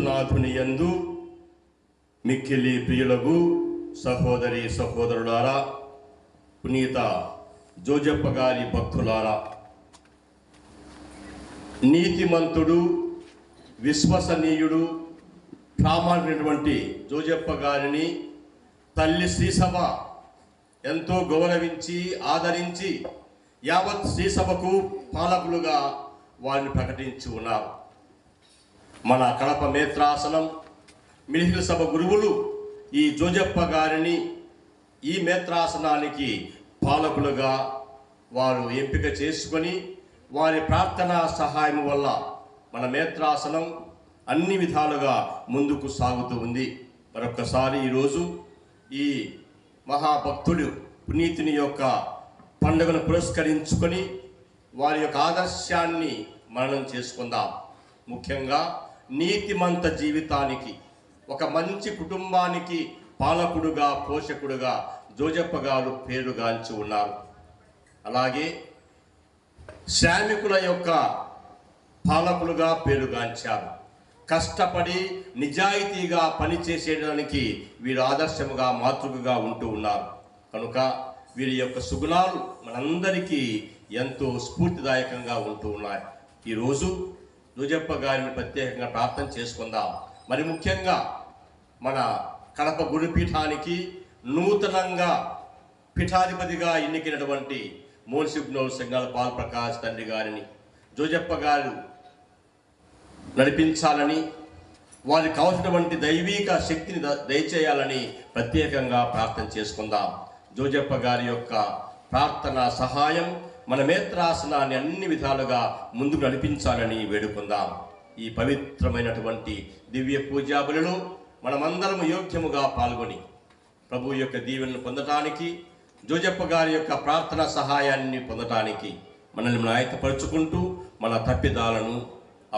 యేసునాథుని యందు మిక్కిలి ప్రియులకు సహోదరి సహోదరులారా, పునీత జోజప్ప గారి భక్తులారా, నీతిమంతుడు, విశ్వసనీయుడు, ప్రామాణికమైనటువంటి జోజప్ప గారిని తల్లి శ్రీసభ ఎంతో గౌరవించి ఆదరించి యావత్ శ్రీసభకు పాలకులుగా వారిని ప్రకటించి ఉన్నారు. మన కడప మేత్రాసనం మిలిహిల్ సభ గురువులు ఈ జోజప్ప గారిని ఈ మేత్రాసనానికి పాలకులుగా వారు ఎంపిక చేసుకొని వారి ప్రార్థనా సహాయం వల్ల మన మేత్రాసనం అన్ని విధాలుగా ముందుకు సాగుతూ ఉంది. మరొక్కసారి ఈరోజు ఈ మహాభక్తుడు పునీతుని యొక్క పండుగను పురస్కరించుకొని వారి యొక్క ఆదర్శాన్ని మననం చేసుకుందాం. ముఖ్యంగా నీతిమంత జీవితానికి, ఒక మంచి కుటుంబానికి పాలకుడుగా, పోషకుడుగా జోజప్ప గారు పేరుగాంచి ఉన్నారు. అలాగే శ్రామికుల యొక్క పాలకులుగా పేరుగాంచారు. కష్టపడి నిజాయితీగా పనిచేసేయడానికి వీరు ఆదర్శముగా, మాతృకగా ఉంటూ ఉన్నారు. కనుక వీరి యొక్క సుగుణాలు మనందరికీ ఎంతో స్ఫూర్తిదాయకంగా ఉంటూ ఉన్నాయి. ఈరోజు జోజప్ప గారిని ప్రత్యేకంగా ప్రార్థన చేసుకుందాం. మరి ముఖ్యంగా మన కడప గురుపీఠానికి నూతనంగా పీఠాధిపతిగా ఎన్నికైనటువంటి మోన్సిగ్నోల్ సింగాల పాల్ ప్రకాష్ తండ్రి గారిని జోజప్ప గారు నడిపించాలని, వారికి కావాల్సినటువంటి దైవిక శక్తిని దయచేయాలని ప్రత్యేకంగా ప్రార్థన చేసుకుందాం. జోజప్ప గారి యొక్క ప్రార్థన సహాయం మన మేత్రాసనాన్ని అన్ని విధాలుగా ముందుకు నడిపించాలని వేడుకుందాం. ఈ పవిత్రమైనటువంటి దివ్య పూజా బలిలో మనమందరం యోగ్యముగా పాల్గొని ప్రభు యొక్క దీవెనను పొందటానికి, జోజప్ప గారి యొక్క ప్రార్థన సహాయాన్ని పొందటానికి మనల్ని ఆయత్తపరుచుకుంటూ మన తప్పిదాలను,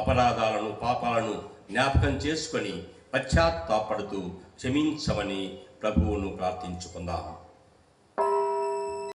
అపరాధాలను, పాపాలను జ్ఞాపకం చేసుకొని పశ్చాత్తాపడుతూ క్షమించమని ప్రభువును ప్రార్థించుకుందాం.